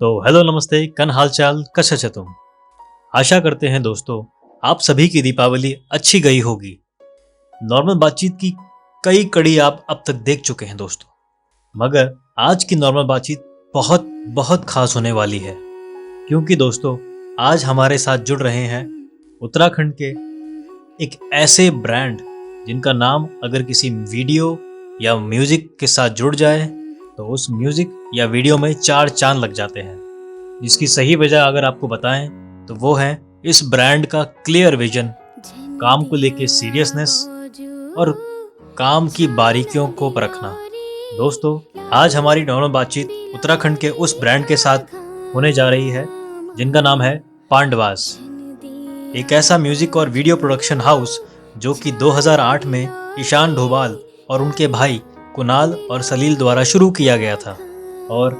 तो हेलो नमस्ते कन हालचाल कशा छ तुम। आशा करते हैं दोस्तों आप सभी की दीपावली अच्छी गई होगी। नॉर्मल बातचीत की कई कड़ी आप अब तक देख चुके हैं दोस्तों, मगर आज की नॉर्मल बातचीत बहुत बहुत खास होने वाली है, क्योंकि दोस्तों आज हमारे साथ जुड़ रहे हैं उत्तराखंड के एक ऐसे ब्रांड जिनका नाम अगर किसी वीडियो या म्यूजिक के साथ जुड़ जाए तो उस म्यूजिक या वीडियो में 4 चांद लग जाते हैं। जिसकी सही वजह अगर आपको बताएं तो वो है इस ब्रांड का क्लियर विजन, काम को लेके सीरियसनेस और काम की बारीकियों को परखना। दोस्तों आज हमारी नॉर्मल बातचीत उत्तराखंड के उस ब्रांड के साथ होने जा रही है जिनका नाम है पांडवास, एक ऐसा म्यूजिक और वीडियो प्रोडक्शन हाउस जो कि 2008 में ईशान डोभाल और उनके भाई कुणाल और सलील द्वारा शुरू किया गया था और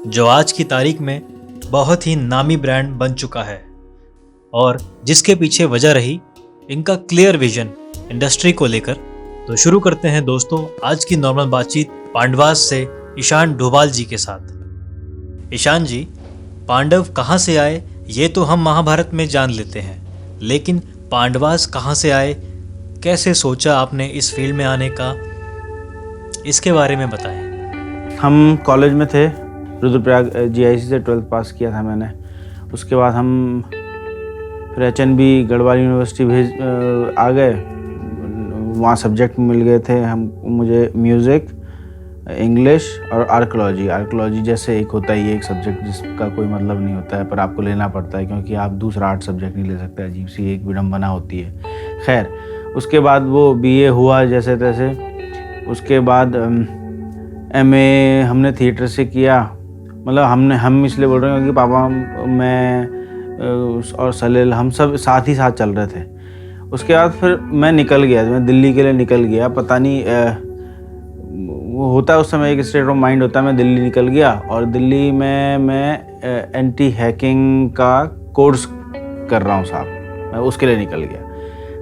जो आज की तारीख में बहुत ही नामी ब्रांड बन चुका है और जिसके पीछे वजह रही इनका क्लियर विजन इंडस्ट्री को लेकर। तो शुरू करते हैं दोस्तों आज की नॉर्मल बातचीत पांडवास से ईशान डोभाल जी के साथ। ईशान जी, पांडव कहाँ से आए ये तो हम महाभारत में जान लेते हैं, लेकिन पांडवास कहाँ से आए, कैसे सोचा आपने इस फील्ड में आने का, इसके बारे में बताएं। हम कॉलेज में थे, रुद्रप्रयाग जीआईसी से 12th पास किया था मैंने। उसके बाद हम फिर HNB गढ़वाल यूनिवर्सिटी आ गए। वहाँ सब्जेक्ट मिल गए थे मुझे म्यूज़िक, इंग्लिश और आर्कियोलॉजी जैसे एक होता है, ये एक सब्जेक्ट जिसका कोई मतलब नहीं होता है पर आपको लेना पड़ता है क्योंकि आप दूसरा आर्ट सब्जेक्ट नहीं ले सकते। अजीब सी एक विडम्बना होती है। खैर, उसके बाद वो BA हुआ जैसे तैसे। उसके बाद MA हमने थिएटर से किया। मतलब हम इसलिए बोल रहे हैं क्योंकि पापा, मैं और सलील हम सब साथ ही साथ चल रहे थे। उसके बाद फिर मैं दिल्ली के लिए निकल गया। पता नहीं वो होता है उस समय एक स्टेट ऑफ माइंड होता है। मैं दिल्ली निकल गया और दिल्ली में मैं एंटी हैकिंग का कोर्स कर रहा हूँ साहब, मैं उसके लिए निकल गया।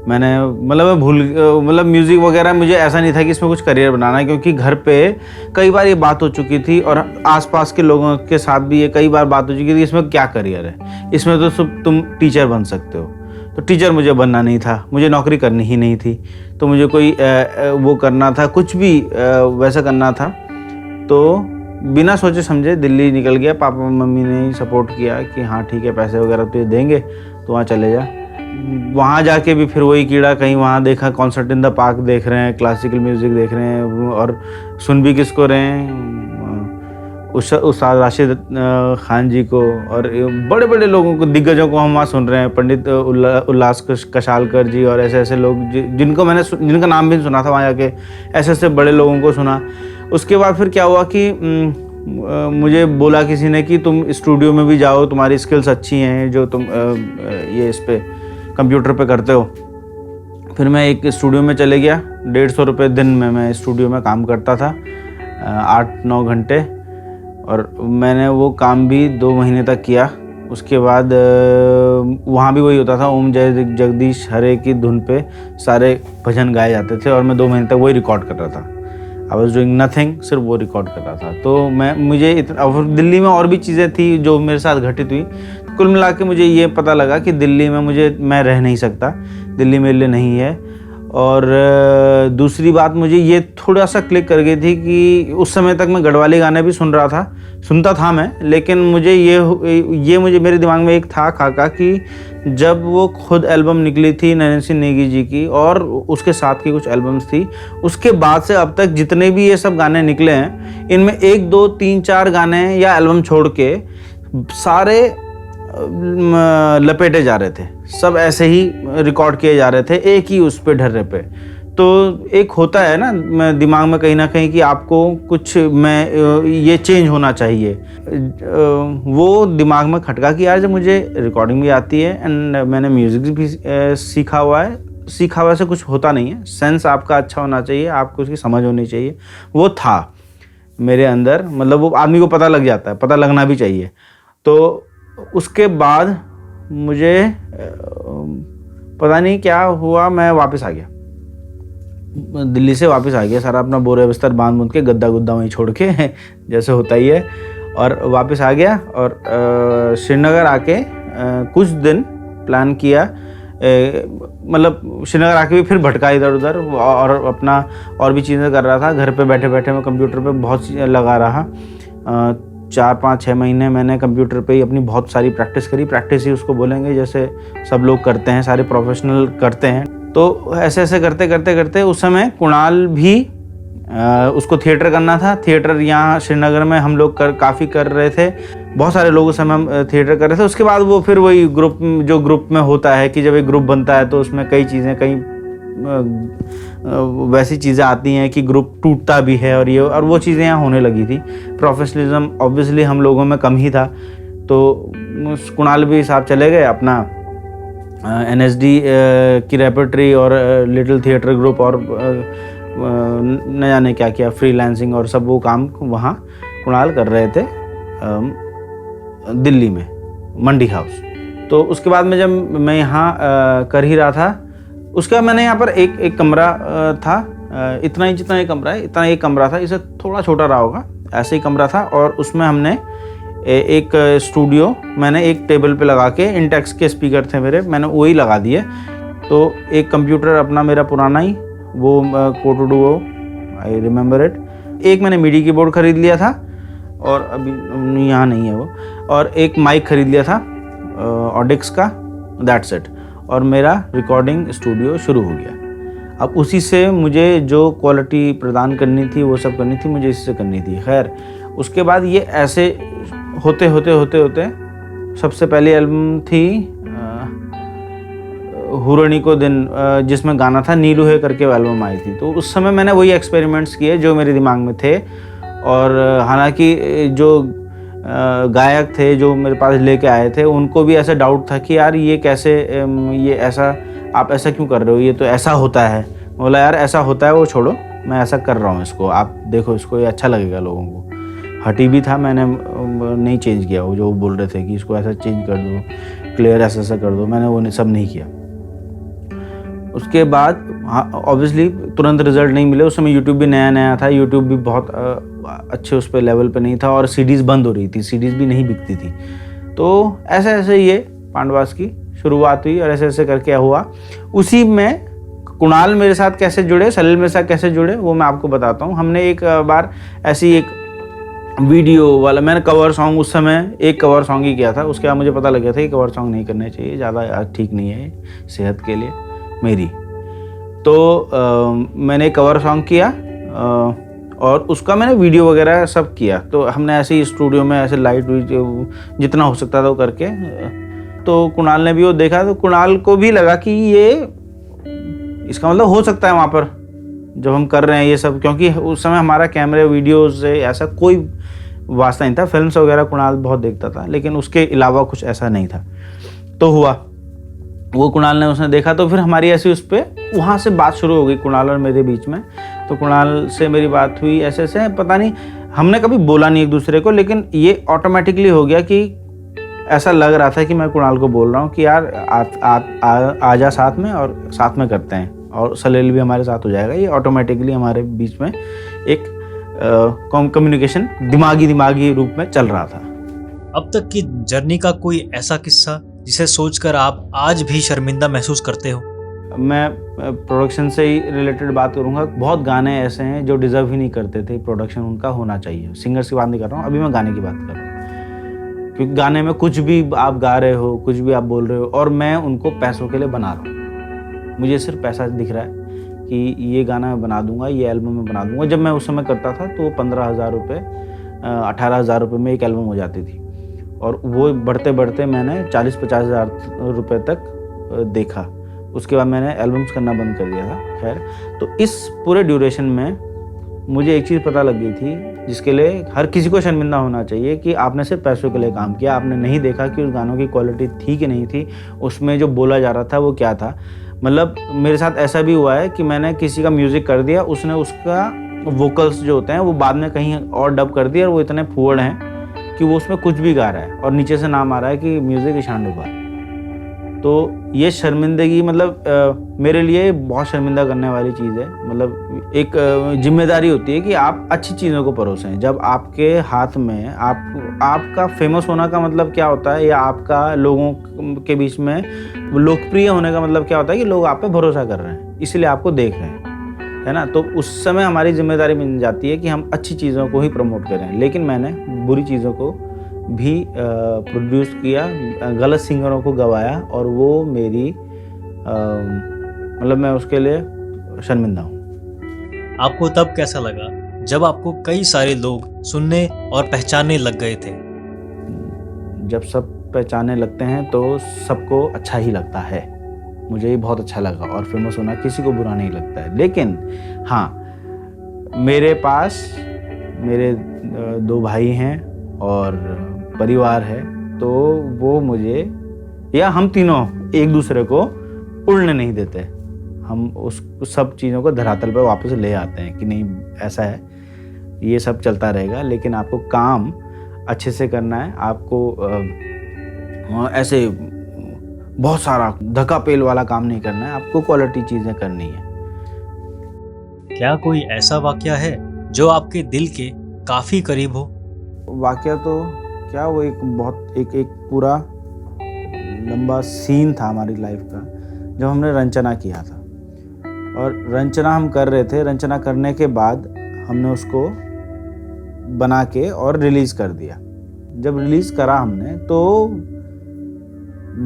मैंने मतलब म्यूज़िक वगैरह मुझे ऐसा नहीं था कि इसमें कुछ करियर बनाना है, क्योंकि घर पे कई बार ये बात हो चुकी थी और आसपास के लोगों के साथ भी ये कई बार बात हो चुकी थी, इसमें क्या करियर है, इसमें तो तुम टीचर बन सकते हो। तो टीचर मुझे बनना नहीं था, मुझे नौकरी करनी ही नहीं थी, तो मुझे कोई वो करना था, कुछ भी वैसा करना था। तो बिना सोचे समझे दिल्ली निकल गया। पापा मम्मी ने ही सपोर्ट किया कि हाँ ठीक है, पैसे वगैरह तो ये देंगे तो वहाँ चले जा। वहाँ जाके भी फिर वही कीड़ा, कहीं वहाँ देखा कॉन्सर्ट इन द पार्क देख रहे हैं, क्लासिकल म्यूज़िक देख रहे हैं और सुन भी किसको रहे हैं, उस्ताद राशिद खान जी को और बड़े बड़े लोगों को, दिग्गजों को हम वहाँ सुन रहे हैं। पंडित उल्लास कशालकर जी और ऐसे ऐसे लोग जिनका नाम भी सुना था, वहाँ जाके ऐसे ऐसे बड़े लोगों को सुना। उसके बाद फिर क्या हुआ कि मुझे बोला किसी ने कि तुम स्टूडियो में भी जाओ, तुम्हारी स्किल्स अच्छी हैं जो तुम ये इस पे कंप्यूटर पे करते हो। फिर मैं एक स्टूडियो में चले गया। 150 रुपये दिन में मैं स्टूडियो में काम करता था, 8-9 घंटे, और मैंने वो काम भी 2 महीने तक किया। उसके बाद वहाँ भी वही होता था, ओम जय जगदीश हरे की धुन पे सारे भजन गाए जाते थे और मैं 2 महीने तक वही रिकॉर्ड कर रहा था। आई वॉज डूइंग नथिंग, सिर्फ वो रिकॉर्ड कर रहा था। तो मुझे और दिल्ली में और भी चीज़ें थी जो मेरे साथ घटित हुई। कुल मिला के मुझे ये पता लगा कि दिल्ली में मैं रह नहीं सकता, दिल्ली मेरे लिए नहीं है। और दूसरी बात मुझे ये थोड़ा सा क्लिक कर गई थी कि उस समय तक मैं गढ़वाली गाने भी सुनता था मैं, लेकिन मुझे मेरे दिमाग में एक था खाका कि जब वो खुद एल्बम निकली थी नैन्सी सिंह नेगी जी की और उसके साथ की कुछ एल्बम्स थी, उसके बाद से अब तक जितने भी ये सब गाने निकले हैं, इनमें 1, 2, 3, 4 गाने या एल्बम छोड़ के सारे लपेटे जा रहे थे, सब ऐसे ही रिकॉर्ड किए जा रहे थे एक ही उस पे ढर्रे पे। तो एक होता है ना दिमाग में कहीं ना कहीं कि आपको कुछ ये चेंज होना चाहिए। वो दिमाग में खटका कि यार जब मुझे रिकॉर्डिंग भी आती है एंड मैंने म्यूज़िक भी सीखा हुआ से कुछ होता नहीं है, सेंस आपका अच्छा होना चाहिए, आपको उसकी समझ होनी चाहिए। वो था मेरे अंदर, मतलब वो आदमी को पता लग जाता है, पता लगना भी चाहिए। तो उसके बाद मुझे पता नहीं क्या हुआ, मैं वापस आ गया, दिल्ली से वापस आ गया, सारा अपना बोरे बिस्तर बांध के गद्दा गुद्दा वहीं छोड़ के जैसे होता ही है। और वापस आ गया और श्रीनगर आके कुछ दिन प्लान किया, मतलब श्रीनगर आके भी फिर भटका इधर उधर और अपना और भी चीज़ें कर रहा था। घर पे बैठे बैठे मैं कंप्यूटर पे बहुत चीज़ें लगा रहा। 4-5-6 महीने मैंने कंप्यूटर पे ही अपनी बहुत सारी प्रैक्टिस करी। प्रैक्टिस ही उसको बोलेंगे जैसे सब लोग करते हैं, सारे प्रोफेशनल करते हैं। तो ऐसे ऐसे करते करते करते उस समय कुणाल भी उसको थिएटर करना था। थिएटर यहाँ श्रीनगर में हम लोग काफ़ी कर रहे थे, बहुत सारे लोग उस समय हम थिएटर कर रहे थे। उसके बाद वो फिर वही ग्रुप में होता है कि जब एक ग्रुप बनता है तो उसमें कई चीज़ें वैसी चीज़ें आती हैं कि ग्रुप टूटता भी है और वो चीज़ें यहाँ होने लगी थी। प्रोफेशनलिज्म ऑब्वियसली हम लोगों में कम ही था। तो कुणाल भी साहब चले गए अपना NSD की रेपर्टरी और लिटिल थिएटर ग्रुप और न जाने क्या क्या फ्रीलांसिंग और सब वो काम वहाँ कुणाल कर रहे थे दिल्ली में मंडी हाउस। तो उसके बाद में जब मैं यहाँ कर ही रहा था, उसके बाद मैंने यहाँ पर एक कमरा था, इतना ही जितना एक कमरा है इतना एक कमरा था, इसे थोड़ा छोटा रहा होगा, ऐसे ही कमरा था। और उसमें हमने एक स्टूडियो मैंने एक टेबल पे लगा के, इंटेक्स के स्पीकर थे मेरे, मैंने वही लगा दिए। तो एक कंप्यूटर अपना मेरा पुराना ही वो कोटो डुओ, आई रिमेम्बर इट। एक मैंने मीडी कीबोर्ड खरीद लिया था और अभी यहाँ नहीं है वो, और एक माइक खरीद लिया था ऑडिक्स का, दैट्स इट। और मेरा रिकॉर्डिंग स्टूडियो शुरू हो गया। अब उसी से मुझे जो क्वालिटी प्रदान करनी थी वो सब करनी थी, मुझे इससे करनी थी। खैर उसके बाद ये ऐसे होते होते होते होते सबसे पहली एल्बम थी हुरणी को दिन, जिसमें गाना था नीलू है करके एल्बम आई थी। तो उस समय मैंने वही एक्सपेरिमेंट्स किए जो मेरे दिमाग में थे। और हालांकि जो गायक थे जो मेरे पास लेके आए थे उनको भी ऐसा डाउट था कि यार ये कैसे, ये ऐसा आप ऐसा क्यों कर रहे हो, ये तो ऐसा होता है। बोला यार ऐसा होता है, वो छोड़ो, मैं ऐसा कर रहा हूँ, इसको आप देखो, इसको ये अच्छा लगेगा लोगों को। हटी भी था, मैंने नहीं चेंज किया। वो जो बोल रहे थे कि इसको ऐसा चेंज कर दो, क्लियर ऐसा ऐसा कर दो, मैंने वो सब नहीं किया। उसके बाद हाँ ऑब्वियसली तुरंत रिजल्ट नहीं मिले। उस समय यूट्यूब भी नया नया था, यूट्यूब भी बहुत अच्छे उस पर लेवल पे नहीं था और सीडीज़ बंद हो रही थी, सीडीज़ भी नहीं बिकती थी। तो ऐसे ऐसे ये पांडवास की शुरुआत हुई और ऐसे ऐसे करके हुआ। उसी में कुणाल मेरे साथ कैसे जुड़े, सलील मेरे साथ कैसे जुड़े, वो मैं आपको बताता हूँ। हमने एक बार ऐसी एक वीडियो वाला, मैंने कवर सॉन्ग उस समय एक कवर सॉन्ग ही किया था। उसके बाद मुझे पता लग गया था कि कवर सॉन्ग नहीं करने चाहिए, ज़्यादा ठीक नहीं है सेहत के लिए मेरी। तो मैंने एक कवर सॉन्ग किया और उसका मैंने वीडियो वगैरह सब किया। तो हमने ऐसे ही स्टूडियो में ऐसे लाइट जितना हो सकता था वो करके, तो कुणाल ने भी वो देखा। तो कुणाल को भी लगा कि ये इसका मतलब हो सकता है वहाँ पर जब हम कर रहे हैं ये सब, क्योंकि उस समय हमारा कैमरे वीडियोस से ऐसा कोई वास्ता नहीं था। फिल्म्स वगैरह कुणाल बहुत देखता था, लेकिन उसके अलावा कुछ ऐसा नहीं था। तो हुआ वो, कुणाल ने उसने देखा, तो फिर हमारी ऐसी उस पर वहाँ से बात शुरू हो गई कुणाल और मेरे बीच में। तो कुणाल से मेरी बात हुई ऐसे ऐसे, पता नहीं हमने कभी बोला नहीं एक दूसरे को, लेकिन ये ऑटोमेटिकली हो गया कि ऐसा लग रहा था कि मैं कुणाल को बोल रहा हूँ कि यार आ जा साथ में, और साथ में करते हैं, और सलील भी हमारे साथ हो जाएगा। ये ऑटोमेटिकली हमारे बीच में एक कम्युनिकेशन दिमागी रूप में चल रहा था। अब तक की जर्नी का कोई ऐसा किस्सा जिसे सोचकर आप आज भी शर्मिंदा महसूस करते हो? मैं प्रोडक्शन से ही रिलेटेड बात करूँगा। बहुत गाने ऐसे हैं जो डिज़र्व ही नहीं करते थे प्रोडक्शन उनका होना चाहिए। सिंगर्स की बात नहीं कर रहा हूँ, अभी मैं गाने की बात कर रहा हूँ। क्योंकि गाने में कुछ भी आप गा रहे हो, कुछ भी आप बोल रहे हो, और मैं उनको पैसों के लिए बना रहा हूँ। मुझे सिर्फ पैसा दिख रहा है कि ये गाना मैं बना दूंगा, ये एल्बम मैं बना दूंगा। जब मैं उस समय करता था तो 15,000 रुपये 18,000 रुपये में एक एल्बम हो जाती थी, और वो बढ़ते बढ़ते मैंने 40-50 हज़ार रुपये तक देखा। उसके बाद मैंने एल्बम्स करना बंद कर दिया था। खैर, तो इस पूरे ड्यूरेशन में मुझे एक चीज़ पता लग गई थी जिसके लिए हर किसी को शर्मिंदा होना चाहिए कि आपने सिर्फ पैसों के लिए काम किया। आपने नहीं देखा कि उस गानों की क्वालिटी थी कि नहीं थी, उसमें जो बोला जा रहा था वो क्या था। मतलब मेरे साथ ऐसा भी हुआ है कि मैंने किसी का म्यूज़िक कर दिया, उसने उसका वोकल्स जो होते हैं वो बाद में कहीं और डब कर दिया, और वो इतने फुअड़ हैं कि वो उसमें कुछ भी गा रहा है और नीचे से नाम आ रहा है कि म्यूज़िक ईशान डोभाल। तो ये शर्मिंदगी मतलब मेरे लिए बहुत शर्मिंदा करने वाली चीज़ है। मतलब एक जिम्मेदारी होती है कि आप अच्छी चीज़ों को परोसें। जब आपके हाथ में आपका फेमस होना का मतलब क्या होता है, या आपका लोगों के बीच में लोकप्रिय होने का मतलब क्या होता है कि लोग आप पे भरोसा कर रहे हैं, इसलिए आपको देख रहे हैं, है ना। तो उस समय हमारी जिम्मेदारी बन जाती है कि हम अच्छी चीज़ों को ही प्रमोट करें। लेकिन मैंने बुरी चीज़ों को भी प्रोड्यूस किया, गलत सिंगरों को गवाया, और वो मेरी मतलब मैं उसके लिए शर्मिंदा हूँ। आपको तब कैसा लगा जब आपको कई सारे लोग सुनने और पहचानने लग गए थे? जब सब पहचानने लगते हैं तो सबको अच्छा ही लगता है। मुझे ये बहुत अच्छा लगा, और फेमस होना किसी को बुरा नहीं लगता है। लेकिन हाँ, मेरे पास मेरे 2 भाई हैं और परिवार है, तो वो मुझे, या हम तीनों एक दूसरे को उड़ने नहीं देते। हम उस सब चीज़ों को धरातल पर वापस ले आते हैं कि नहीं, ऐसा है, ये सब चलता रहेगा, लेकिन आपको काम अच्छे से करना है। आपको ऐसे बहुत सारा धक्का पेल वाला काम नहीं करना है, आपको क्वालिटी चीज़ें करनी है। क्या कोई ऐसा वाकया है जो आपके दिल के काफी करीब हो? वाकया तो क्या, वो एक पूरा लंबा सीन था हमारी लाइफ का, जब हमने रंचना किया था। और रंचना हम कर रहे थे, रंचना करने के बाद हमने उसको बना के और रिलीज़ कर दिया। जब रिलीज़ करा हमने, तो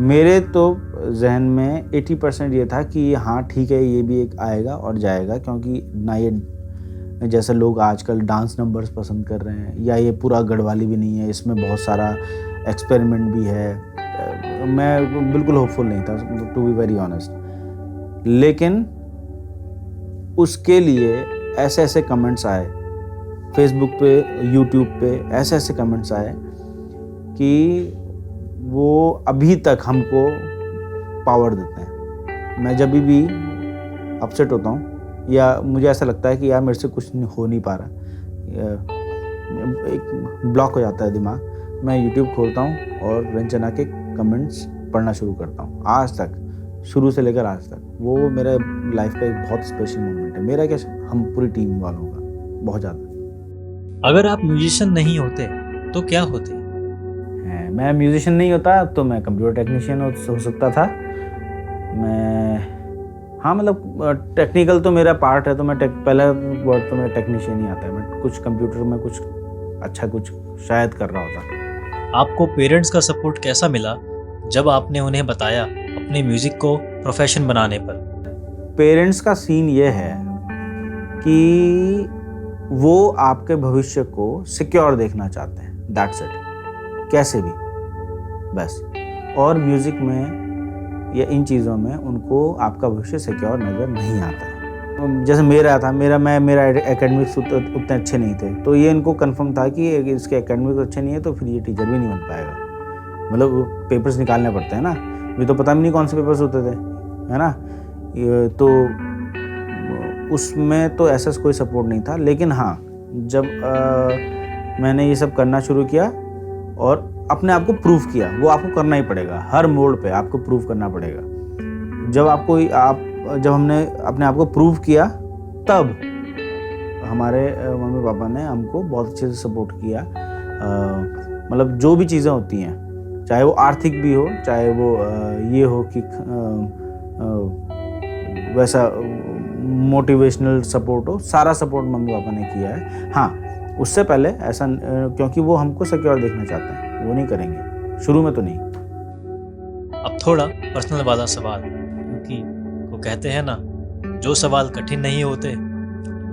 मेरे तो जहन में 80% ये था कि हाँ ठीक है, ये भी एक आएगा और जाएगा, क्योंकि ना ये जैसे लोग आजकल डांस नंबर्स पसंद कर रहे हैं, या ये पूरा गढ़वाली भी नहीं है, इसमें बहुत सारा एक्सपेरिमेंट भी है। मैं बिल्कुल होपफुल नहीं था, टू बी वेरी ऑनेस्ट। लेकिन उसके लिए ऐसे ऐसे कमेंट्स आए फेसबुक पे, यूट्यूब पे, ऐसे ऐसे कमेंट्स आए कि वो अभी तक हमको पावर देते हैं। मैं जब भी अपसेट होता हूँ, या मुझे ऐसा लगता है कि यार मेरे से कुछ हो नहीं पा रहा, एक ब्लॉक हो जाता है दिमाग, मैं यूट्यूब खोलता हूँ और रंचना के कमेंट्स पढ़ना शुरू करता हूँ। आज तक, शुरू से लेकर आज तक, वो मेरे लाइफ का एक बहुत स्पेशल मोमेंट है। मेरा क्या, हम पूरी टीम वालों का, बहुत ज़्यादा। अगर आप म्यूजिशियन नहीं होते तो क्या होते? मैं म्यूजिशियन नहीं होता तो मैं कंप्यूटर टेक्नीशियन हो सकता था। हाँ मतलब टेक्निकल तो मेरा पार्ट है, तो मैं पहला वर्ड तो मेरा टेक्नीशियन ही आता है। मैं कुछ कंप्यूटर में कुछ अच्छा कुछ शायद कर रहा होता। आपको पेरेंट्स का सपोर्ट कैसा मिला जब आपने उन्हें बताया अपने म्यूजिक को प्रोफेशन बनाने पर? पेरेंट्स का सीन ये है कि वो आपके भविष्य को सिक्योर देखना चाहते हैं, दैट्स इट, कैसे भी, बस। और म्यूज़िक में या इन चीज़ों में उनको आपका भविष्य सिक्योर नज़र नहीं आता है। जैसे मेरा एकेडमिक्स उतने अच्छे नहीं थे, तो ये इनको कंफर्म था कि इसके एकेडमिक्स अच्छे नहीं है तो फिर ये टीचर भी नहीं बन पाएगा। मतलब पेपर्स निकालने पड़ते हैं ना, मुझे तो पता भी नहीं कौन से पेपर्स होते थे, है ना। तो उसमें तो ऐसा कोई सपोर्ट नहीं था। लेकिन हाँ, जब मैंने ये सब करना शुरू किया और अपने आप को प्रूव किया, वो आपको करना ही पड़ेगा, हर मोड़ पे आपको प्रूव करना पड़ेगा। जब हमने अपने आप को प्रूव किया, तब हमारे मम्मी पापा ने हमको बहुत अच्छे से सपोर्ट किया। मतलब जो भी चीज़ें होती हैं, चाहे वो आर्थिक भी हो, चाहे वो ये हो कि वैसा मोटिवेशनल सपोर्ट हो, सारा सपोर्ट मम्मी पापा ने किया है। हाँ, उससे पहले ऐसा, क्योंकि वो हमको सिक्योर देखना चाहते हैं, वो नहीं करेंगे, शुरू में तो नहीं। अब थोड़ा पर्सनल वाला सवाल, क्योंकि वो कहते हैं ना, जो सवाल कठिन नहीं होते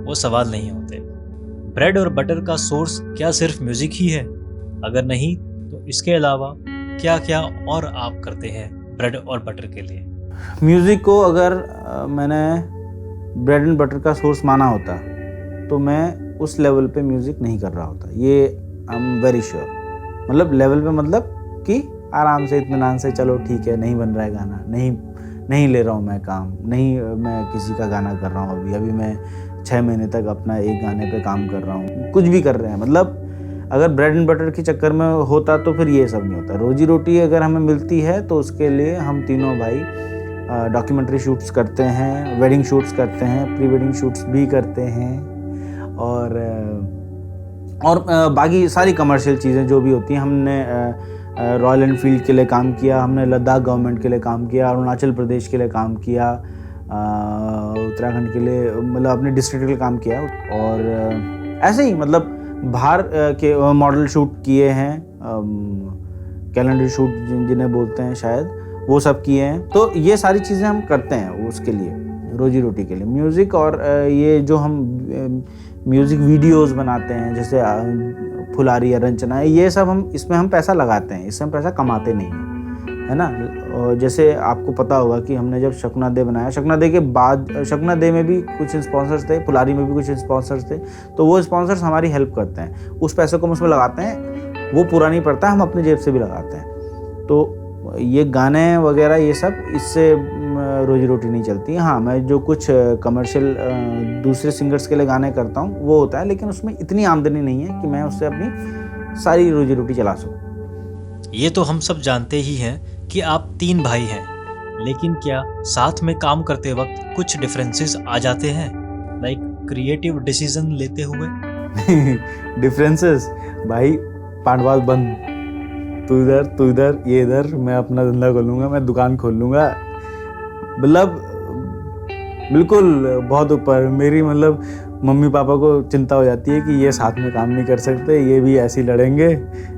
वो सवाल नहीं होते। ब्रेड और बटर का सोर्स क्या सिर्फ म्यूजिक ही है? अगर नहीं तो इसके अलावा क्या क्या और आप करते हैं ब्रेड और बटर के लिए? म्यूज़िक को अगर मैंने ब्रेड एंड बटर का सोर्स माना होता तो मैं उस लेवल पे म्यूज़िक नहीं कर रहा होता, ये आई एम वेरी श्योर। मतलब लेवल पे मतलब कि आराम से, इत्मीनान से, चलो ठीक है, नहीं बन रहा है गाना, नहीं ले रहा हूँ मैं काम, नहीं मैं किसी का गाना कर रहा हूँ, अभी मैं 6 महीने तक अपना एक गाने पे काम कर रहा हूँ, कुछ भी कर रहे हैं, मतलब अगर ब्रेड एंड बटर के चक्कर में होता तो फिर ये सब नहीं होता। रोजी रोटी अगर हमें मिलती है तो उसके लिए हम तीनों भाई डॉक्यूमेंट्री शूट्स करते हैं, वेडिंग शूट्स करते हैं, प्री वेडिंग शूट्स भी करते हैं, और बाकी सारी कमर्शियल चीज़ें जो भी होती हैं। हमने रॉयल एनफील्ड के लिए काम किया, हमने लद्दाख गवर्नमेंट के लिए काम किया, अरुणाचल प्रदेश के लिए काम किया, उत्तराखंड के लिए, मतलब अपने डिस्ट्रिक्ट के लिए काम किया, और ऐसे ही मतलब बाहर के मॉडल शूट किए हैं, कैलेंडर शूट जिन्हें बोलते हैं शायद, वो सब किए हैं। तो ये सारी चीज़ें हम करते हैं उसके लिए, रोजी रोटी के लिए। म्यूज़िक और ये जो हम म्यूज़िक वीडियोस बनाते हैं, जैसे फुलारी या रंचना है, ये सब इसमें हम पैसा लगाते हैं, इससे हम पैसा कमाते नहीं हैं, है ना। और जैसे आपको पता होगा कि हमने जब शकुना दे बनाया, शकुना दे के बाद शकुना दे में भी कुछ स्पॉन्सर्स थे, फुलारी में भी कुछ स्पॉन्सर्स थे, तो वो स्पॉन्सर्स हमारी हेल्प करते हैं, उस पैसे को हम उसमें लगाते हैं, वो पूरा नहीं पड़ता, हम अपनी जेब से भी लगाते हैं। तो ये गाने वगैरह ये सब, इससे रोजी रोटी नहीं चलती। हाँ, मैं जो कुछ कमर्शियल दूसरे सिंगर्स के लिए गाने करता हूँ वो होता है, लेकिन उसमें इतनी आमदनी नहीं है कि मैं उससे अपनी सारी रोजी रोटी चला सकूँ। ये तो हम सब जानते ही हैं कि आप 3 भाई हैं, लेकिन क्या साथ में काम करते वक्त कुछ डिफरेंसेस आ जाते हैं, लाइक क्रिएटिव डिसीजन लेते हुए? डिफरेंसेस भाई, पांडवास बंद, तू इधर ये इधर, मैं अपना धंधा खोलूँगा, मैं दुकान खोल लूँगा, मतलब बिल्कुल बहुत ऊपर। मेरी मतलब मम्मी पापा को चिंता हो जाती है कि ये साथ में काम नहीं कर सकते, ये भी ऐसे ही लड़ेंगे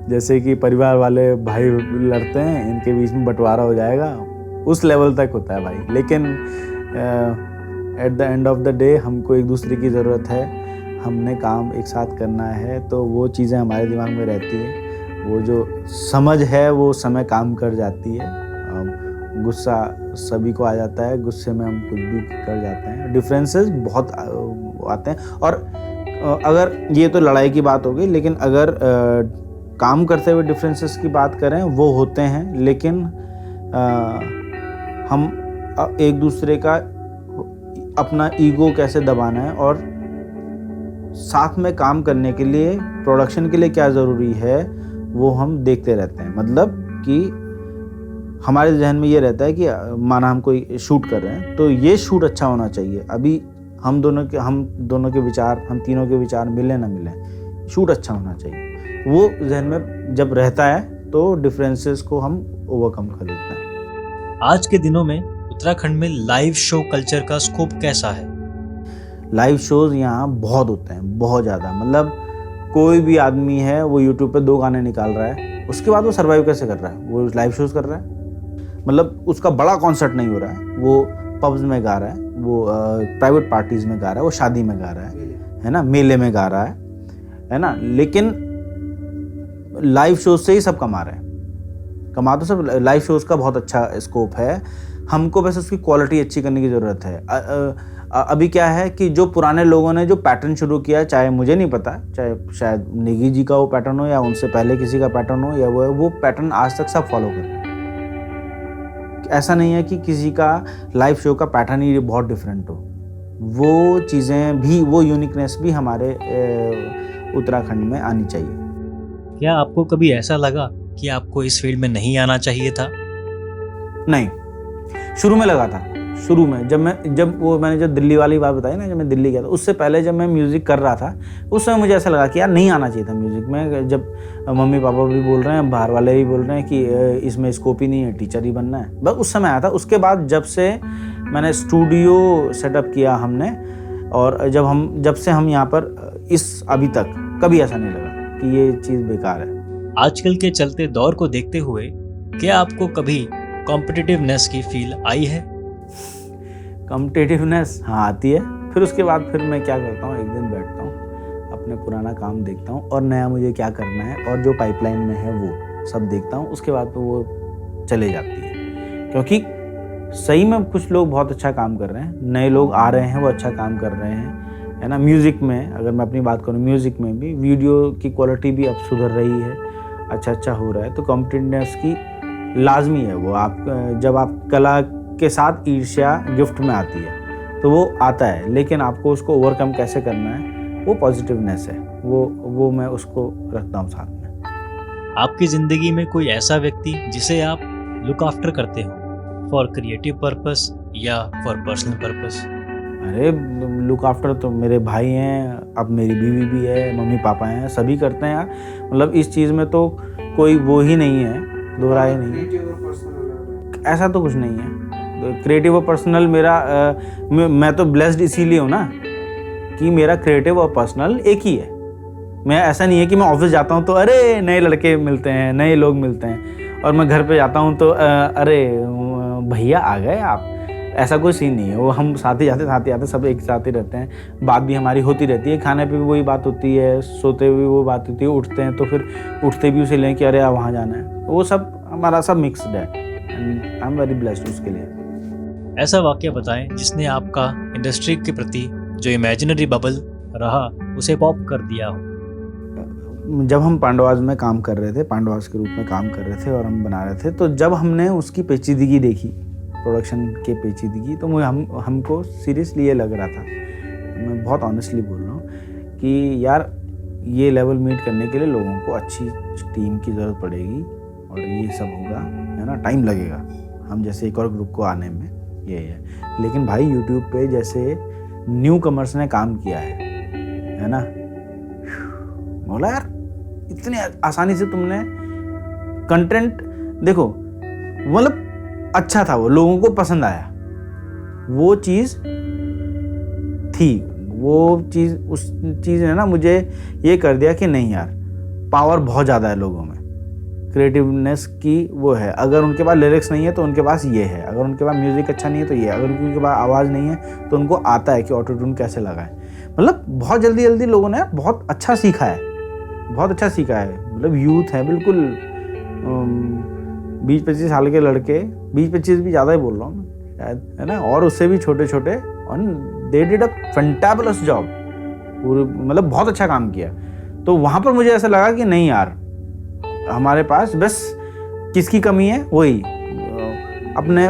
जैसे कि परिवार वाले भाई लड़ते हैं, इनके बीच में बंटवारा हो जाएगा, उस लेवल तक होता है भाई। लेकिन at the end of the day हमको एक दूसरे की ज़रूरत है, हमने काम एक साथ करना है, तो वो चीज़ें हमारे दिमाग में रहती है। वो जो समझ है वो समय काम कर जाती है। गुस्सा सभी को आ जाता है, गुस्से में हम कुछ भी कर जाते हैं। डिफरेंसेस बहुत आते हैं। और अगर ये तो लड़ाई की बात हो गई, लेकिन अगर काम करते हुए डिफरेंसेस की बात करें, वो होते हैं, लेकिन हम एक दूसरे का अपना ईगो कैसे दबाना है और साथ में काम करने के लिए, प्रोडक्शन के लिए क्या ज़रूरी है, वो हम देखते रहते हैं। मतलब कि हमारे जहन में ये रहता है कि माना हम कोई शूट कर रहे हैं तो ये शूट अच्छा होना चाहिए। अभी हम दोनों के विचार, हम तीनों के विचार मिले ना मिले, शूट अच्छा होना चाहिए। वो जहन में जब रहता है तो डिफरेंसेस को हम ओवरकम कर लेते हैं। आज के दिनों में उत्तराखंड में लाइव शो कल्चर का स्कोप कैसा है? लाइव शोज़ यहाँ बहुत होते हैं, बहुत ज़्यादा। मतलब कोई भी आदमी है, वो यूट्यूब पे 2 गाने निकाल रहा है, उसके बाद वो सर्वाइव कैसे कर रहा है? वो लाइव शोज़ कर रहा है। मतलब उसका बड़ा कॉन्सर्ट नहीं हो रहा है, वो पब्स में गा रहा है, वो प्राइवेट पार्टीज़ में गा रहा है, वो शादी में गा रहा है ना, मेले में गा रहा है ना। लेकिन लाइव शोज़ से ही सब कमा रहे हैं, कमा तो सब। लाइव शोज़ का बहुत अच्छा स्कोप है, हमको बस उसकी क्वालिटी अच्छी करने की ज़रूरत है। अभी क्या है कि जो पुराने लोगों ने जो पैटर्न शुरू किया, चाहे मुझे नहीं पता, चाहे शायद नेगी जी का वो पैटर्न हो या उनसे पहले किसी का पैटर्न हो, या वो पैटर्न आज तक सब फॉलो कर रहे हैं। ऐसा नहीं है कि किसी का लाइव शो का पैटर्न ही बहुत डिफरेंट हो। वो चीज़ें भी, वो यूनिकनेस भी हमारे उत्तराखंड में आनी चाहिए। क्या आपको कभी ऐसा लगा कि आपको इस फील्ड में नहीं आना चाहिए था? नहीं, शुरू में लगा था। शुरू में मैंने दिल्ली वाली बात बताई ना, जब मैं दिल्ली गया था, उससे पहले जब मैं म्यूज़िक कर रहा था, उस समय मुझे ऐसा लगा कि यार नहीं आना चाहिए था म्यूज़िक में। जब मम्मी पापा भी बोल रहे हैं, बाहर वाले भी बोल रहे हैं कि इसमें स्कोप ही नहीं है, टीचर ही बनना है, बस उस समय आया था। उसके बाद जब से मैंने स्टूडियो सेटअप किया हमने, और जब से हम यहाँ पर अभी तक कभी ऐसा नहीं लगा कि ये चीज़ बेकार है। आजकल के चलते दौर को देखते हुए क्या आपको कभी कॉम्पिटिटिवनेस की फील आई है? कॉम्पिटिटिवनेस हाँ आती है। फिर उसके बाद फिर मैं क्या करता हूँ, एक दिन बैठता हूँ, अपने पुराना काम देखता हूँ और नया मुझे क्या करना है और जो पाइपलाइन में है वो सब देखता हूँ। उसके बाद तो वो चले जाती है, क्योंकि सही में कुछ लोग बहुत अच्छा काम कर रहे हैं, नए लोग आ रहे हैं, वो अच्छा काम कर रहे हैं, है ना। म्यूज़िक में अगर मैं अपनी बात करूँ, म्यूज़िक में भी वीडियो की क्वालिटी भी अब सुधर रही है, अच्छा हो रहा है। तो कॉम्पिटिटिवनेस की लाजमी है वो। आप जब आप कला के साथ ईर्ष्या गिफ्ट में आती है तो वो आता है, लेकिन आपको उसको ओवरकम कैसे करना है वो पॉजिटिवनेस है, वो मैं उसको रखता हूँ साथ में। आपकी ज़िंदगी में कोई ऐसा व्यक्ति जिसे आप लुक आफ्टर करते हो, फॉर क्रिएटिव पर्पस या फॉर पर्सनल पर्पस? अरे लुक आफ्टर तो मेरे भाई हैं, अब मेरी बीवी भी है, मम्मी पापा हैं, सभी करते हैं यार। मतलब इस चीज़ में तो कोई वो ही नहीं है, दो राय नहीं है, ऐसा तो कुछ नहीं है। क्रिएटिव और पर्सनल मेरा मैं तो ब्लेस्ड इसीलिए हूँ ना कि मेरा क्रिएटिव और पर्सनल एक ही है। मैं ऐसा नहीं है कि मैं ऑफिस जाता हूँ तो अरे नए लड़के मिलते हैं, नए लोग मिलते हैं, और मैं घर पे जाता हूँ तो अरे भैया आ गए आप, ऐसा कोई सीन नहीं है। वो हम साथ ही आते सब एक साथ ही रहते हैं, बात भी हमारी होती रहती है, खाने पे भी वही बात होती है, सोते हुए वो बात होती है, उठते हैं तो फिर उठते भी उसे लें कि अरे वहाँ जाना है, वो सब हमारा सब मिक्सड है and I am very blessed उसके लिए। ऐसा वाक्य बताएं जिसने आपका इंडस्ट्री के प्रति जो इमेजिनरी बबल रहा उसे पॉप कर दिया हो। जब हम पांडवास में काम कर रहे थे, पांडवास के रूप में काम कर रहे थे और हम बना रहे थे, तो जब हमने उसकी पेचीदगी देखी, प्रोडक्शन के पेचीदगी, तो मुझे हमको सीरियसली ये लग रहा था, मैं बहुत ऑनेस्टली बोल रहा हूँ कि यार ये लेवल मीट करने के लिए लोगों को अच्छी टीम की ज़रूरत पड़ेगी और ये सब होगा, है ना, टाइम लगेगा हम जैसे एक और ग्रुप को आने में, ये है। लेकिन भाई यूट्यूब पे जैसे न्यू कमर्स ने काम किया है ना, बोला यार इतनी आसानी से तुमने कंटेंट देखो, मतलब अच्छा था, वो लोगों को पसंद आया, वो चीज़ थी, वो चीज़ उस चीज़ ने ना मुझे ये कर दिया कि नहीं यार, पावर बहुत ज़्यादा है लोगों में, क्रिएटिवनेस की वो है। अगर उनके पास लिरिक्स नहीं है तो उनके पास ये है, अगर उनके पास म्यूज़िक अच्छा नहीं है तो ये, अगर उनके पास आवाज़ नहीं है तो उनको आता है कि ऑटो ट्यून कैसे लगाएं। मतलब बहुत जल्दी लोगों ने बहुत अच्छा सीखा है, बहुत अच्छा सीखा है। मतलब यूथ है बिल्कुल, 20-25 साल के लड़के, 20-25 भी ज़्यादा ही बोल रहा हूँ शायद, है ना, और उससे भी छोटे, और they did a fantabulous job, पूरे मतलब बहुत अच्छा काम किया। तो वहाँ पर मुझे ऐसा लगा कि नहीं यार, हमारे पास बस किसकी कमी है, वही अपने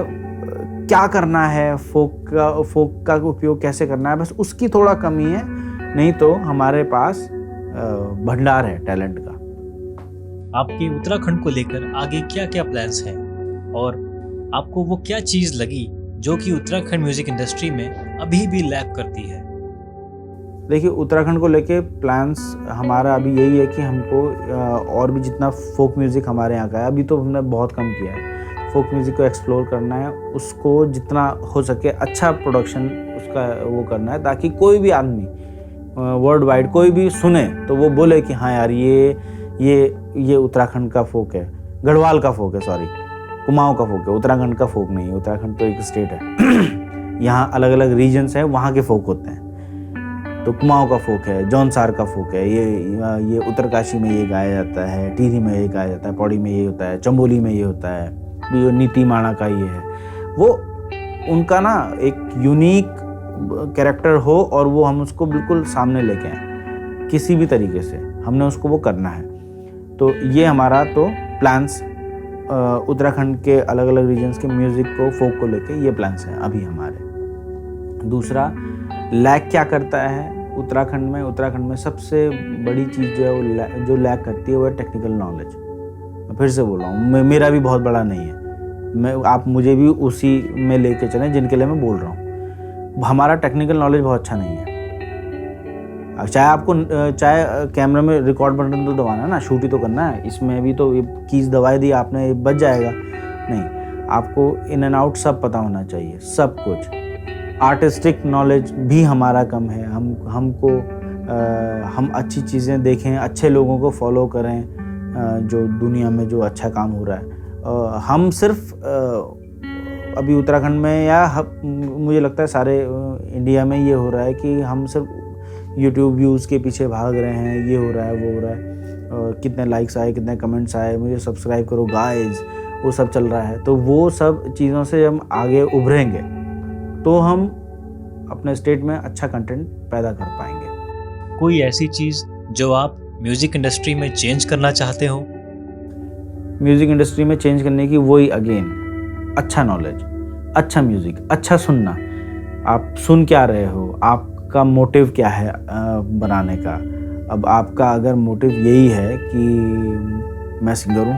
क्या करना है, फोक का उपयोग कैसे करना है, बस उसकी थोड़ा कमी है, नहीं तो हमारे पास भंडार है टैलेंट का। आपके उत्तराखंड को लेकर आगे क्या क्या प्लान्स हैं और आपको वो क्या चीज़ लगी जो कि उत्तराखंड म्यूजिक इंडस्ट्री में अभी भी लैक करती है? देखिए उत्तराखंड को लेके प्लान्स हमारा अभी यही है कि हमको और भी जितना फोक म्यूज़िक हमारे यहाँ का है, अभी तो हमने बहुत कम किया है, फोक म्यूज़िक को एक्सप्लोर करना है, उसको जितना हो सके अच्छा प्रोडक्शन उसका वो करना है, ताकि कोई भी आदमी वर्ल्ड वाइड कोई भी सुने तो वो बोले कि हाँ यार ये उत्तराखंड का फोक है, गढ़वाल का फोक है, सॉरी कुमाऊँ का फोक है, उत्तराखंड का फोक नहीं है। उत्तराखंड तो एक स्टेट है यहाँ अलग अलग रीजन्स हैं, वहाँ के फोक होते हैं। तो कुमाऊँ का फोक है, जौनसार का फोक है, ये उत्तरकाशी में ये गाया जाता है, टिहरी में ये गाया जाता है, पौड़ी में ये होता है, चंबोली में ये होता है, नीति माणा का ये है। वो उनका ना एक यूनिक कैरेक्टर हो और वो हम उसको बिल्कुल सामने लेके आए, किसी भी तरीके से हमने उसको वो करना है। तो ये हमारा तो प्लान्स उत्तराखंड के अलग अलग रीजन्स के म्यूज़िक को, फोक को लेके ये प्लान्स हैं अभी हमारे। दूसरा लैक क्या करता है उत्तराखंड में सबसे बड़ी चीज़ जो है वो जो लैक करती है वो है टेक्निकल नॉलेज। मैं फिर से बोल रहा हूँ, मेरा भी बहुत बड़ा नहीं है, आप मुझे भी उसी में लेके चलें जिनके लिए मैं बोल रहा हूँ। हमारा टेक्निकल नॉलेज बहुत अच्छा नहीं है। चाहे कैमरा में रिकॉर्ड बटन तो दबाना है ना, शूट ही तो करना है, इसमें भी तो कीज दबाई दी आपने बच जाएगा नहीं, आपको इन एंड आउट सब पता होना चाहिए, सब कुछ। आर्टिस्टिक नॉलेज भी हमारा कम है, हम अच्छी चीज़ें देखें, अच्छे लोगों को फॉलो करें जो दुनिया में जो अच्छा काम हो रहा है। हम सिर्फ अभी उत्तराखंड में या मुझे लगता है सारे इंडिया में ये हो रहा है कि हम सिर्फ यूट्यूब व्यूज़ के पीछे भाग रहे हैं, ये हो रहा है वो हो रहा है, कितने लाइक्स आए, कितने कमेंट्स आए, मुझे सब्सक्राइब करो गाइस, वो सब चल रहा है। तो वो सब चीज़ों से हम आगे उभरेंगे तो हम अपने स्टेट में अच्छा कंटेंट पैदा कर पाएंगे। कोई ऐसी चीज़ जो आप म्यूज़िक इंडस्ट्री में चेंज करना चाहते हो? म्यूज़िक इंडस्ट्री में चेंज करने की वही अगेन अच्छा नॉलेज, अच्छा म्यूज़िक, अच्छा सुनना। आप सुन क्या रहे हो, आप आपका मोटिव क्या है बनाने का। अब आपका अगर मोटिव यही है कि मैं सिंगर हूँ,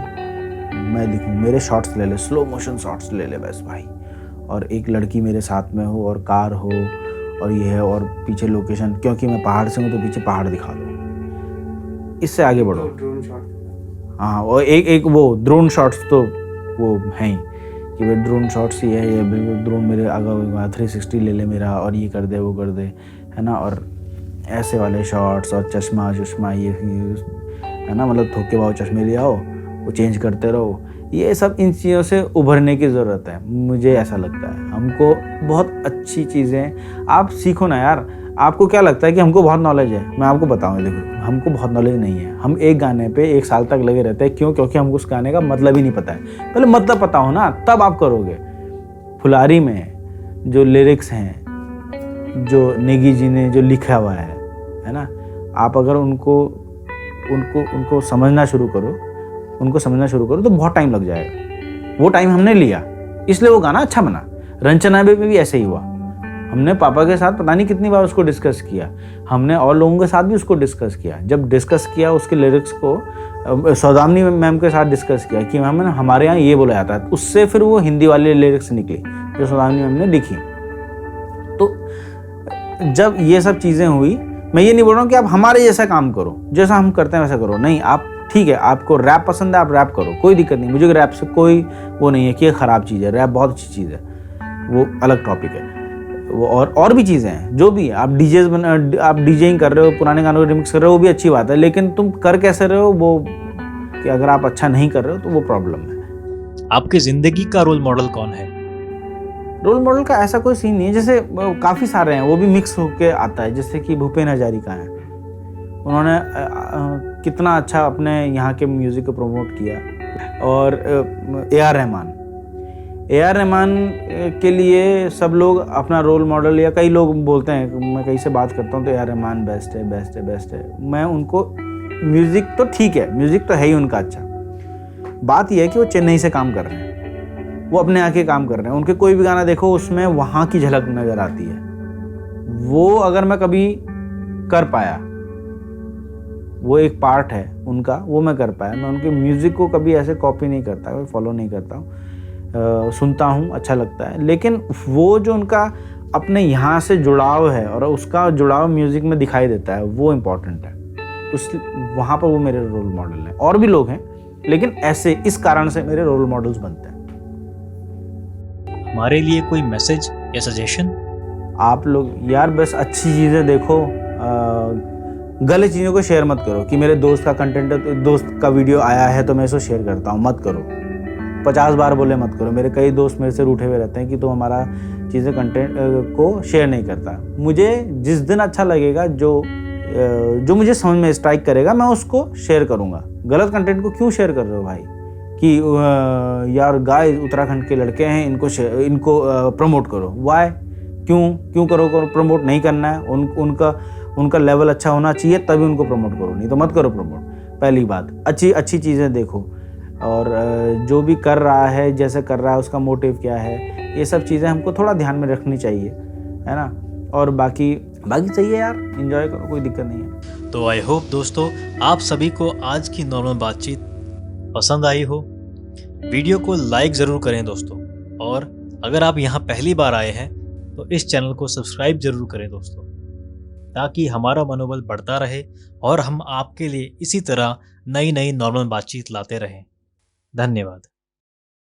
मैं लिखूँ, मेरे शॉट्स ले ले, स्लो मोशन शॉट्स ले ले बस भाई, और एक लड़की मेरे साथ में हो और कार हो और ये है और पीछे लोकेशन, क्योंकि मैं पहाड़ से हूँ तो पीछे पहाड़ दिखा दो, इससे आगे बढ़ो। ड्रोन शॉट, हाँ, और एक वो ड्रोन शॉट्स तो वो हैं ही कि भाई ड्रोन शॉट्स ही है, ये बिल्कुल ड्रोन मेरे आगे 360 ले ले मेरा और ये कर दे वो कर दे, है ना। और ऐसे वाले शॉट्स और चश्मा ये है ना, मतलब थोके भाव चश्मे ले आओ, वो चेंज करते रहो, ये सब इन चीज़ों से उभरने की ज़रूरत है, मुझे ऐसा लगता है। हमको बहुत अच्छी चीज़ें आप सीखो ना यार। आपको क्या लगता है कि हमको बहुत नॉलेज है? मैं आपको बताऊँ, देखो हमको बहुत नॉलेज नहीं है। हम एक गाने पे 1 साल तक लगे रहते हैं, क्यों? क्योंकि हमको उस गाने का मतलब ही नहीं पता है। पहले मतलब पता हो ना, तब आप करोगे। फुलारी में जो लिरिक्स हैं, जो नेगी जी ने जो लिखा हुआ है ना, आप अगर उनको समझना शुरू करो तो बहुत टाइम लग जाएगा। वो टाइम हमने लिया, इसलिए वो गाना अच्छा बना। रंचना में भी ऐसे ही हुआ। हमने पापा के साथ पता नहीं कितनी बार उसको डिस्कस किया, हमने और लोगों के साथ भी उसको डिस्कस किया। जब डिस्कस किया उसके लिरिक्स को सौदामिनी मैम के साथ डिस्कस किया कि मैम हमारे यहाँ ये बोला जाता है, उससे फिर वो हिंदी वाली लिरिक्स निकली जो सौदामिनी मैम ने लिखी। तो जब ये सब चीज़ें हुई, मैं ये नहीं बोल रहा हूँ कि आप हमारे जैसा काम करो, जैसा हम करते हैं वैसा करो, नहीं। आप ठीक है, आपको रैप पसंद है, आप रैप करो, कोई दिक्कत नहीं। मुझे रैप से कोई वो नहीं है कि ये ख़राब चीज़ है, रैप बहुत अच्छी चीज़ है, वो अलग टॉपिक है। वो और भी चीज़ें हैं, जो भी आप आप डीजेइंग कर रहे हो, पुराने गानों को रिमिक्स कर रहे हो, वो भी अच्छी बात है, लेकिन तुम कर कैसे रहे हो वो, कि अगर आप अच्छा नहीं कर रहे हो तो वो प्रॉब्लम है। आपकी ज़िंदगी का रोल मॉडल कौन है? रोल मॉडल का ऐसा कोई सीन नहीं है, जैसे काफ़ी सारे हैं, वो भी मिक्स होके आता है। जैसे कि भूपेन हजारिका है, उन्होंने कितना अच्छा अपने यहाँ के म्यूज़िक को प्रमोट किया। और ए आर रहमान के लिए सब लोग अपना रोल मॉडल, या कई लोग बोलते हैं, मैं कहीं से बात करता हूँ तो ए आर रहमान बेस्ट है। मैं उनको, म्यूज़िक तो ठीक है, म्यूज़िक तो है ही उनका अच्छा, बात यह है कि वो चेन्नई से काम कर रहे हैं, वो अपने आके काम कर रहे हैं। उनके कोई भी गाना देखो उसमें वहाँ की झलक नज़र आती है। वो अगर मैं कभी कर पाया, वो एक पार्ट है उनका, वो मैं कर पाया। मैं उनके म्यूज़िक को कभी ऐसे कॉपी नहीं करता, फॉलो नहीं करता हूँ, सुनता हूँ, अच्छा लगता है। लेकिन वो जो उनका अपने यहाँ से जुड़ाव है और उसका जुड़ाव म्यूज़िक में दिखाई देता है, वो इम्पॉर्टेंट है। उस वहाँ पर वो मेरे रोल मॉडल हैं। और भी लोग हैं, लेकिन ऐसे इस कारण से मेरे रोल मॉडल्स बनते हैं। हमारे लिए कोई मैसेज या सजेशन? आप लोग यार बस अच्छी चीज़ें देखो, गलत चीज़ों को शेयर मत करो कि मेरे दोस्त का कंटेंट, दोस्त का वीडियो आया है तो मैं इसको शेयर करता हूँ, मत करो। 50 बार बोले मत करो। मेरे कई दोस्त मेरे से रूठे हुए रहते हैं कि तुम हमारा चीज़ें कंटेंट को शेयर नहीं करता। मुझे जिस दिन अच्छा लगेगा, जो मुझे समझ में स्ट्राइक करेगा, मैं उसको शेयर करूँगा। गलत कंटेंट को क्यों शेयर कर रहे हो भाई? कि यार गाइस उत्तराखंड के लड़के हैं, इनको प्रमोट करो। वाई? क्यों करो प्रमोट नहीं करना है। उनका लेवल अच्छा होना चाहिए तभी उनको प्रमोट करो, नहीं तो मत करो प्रमोट। पहली बात, अच्छी चीज़ें देखो, और जो भी कर रहा है, जैसे कर रहा है, उसका मोटिव क्या है, ये सब चीज़ें हमको थोड़ा ध्यान में रखनी चाहिए, है ना। और बाकी चाहिए यार, एंजॉय करो, कोई दिक्कत नहीं है। तो आई होप दोस्तों आप सभी को आज की नॉर्मल बातचीत पसंद आई हो। वीडियो को लाइक ज़रूर करें दोस्तों, और अगर आप यहाँ पहली बार आए हैं तो इस चैनल को सब्सक्राइब ज़रूर करें दोस्तों, ताकि हमारा मनोबल बढ़ता रहे और हम आपके लिए इसी तरह नई नॉर्मल बातचीत लाते रहें। धन्यवाद।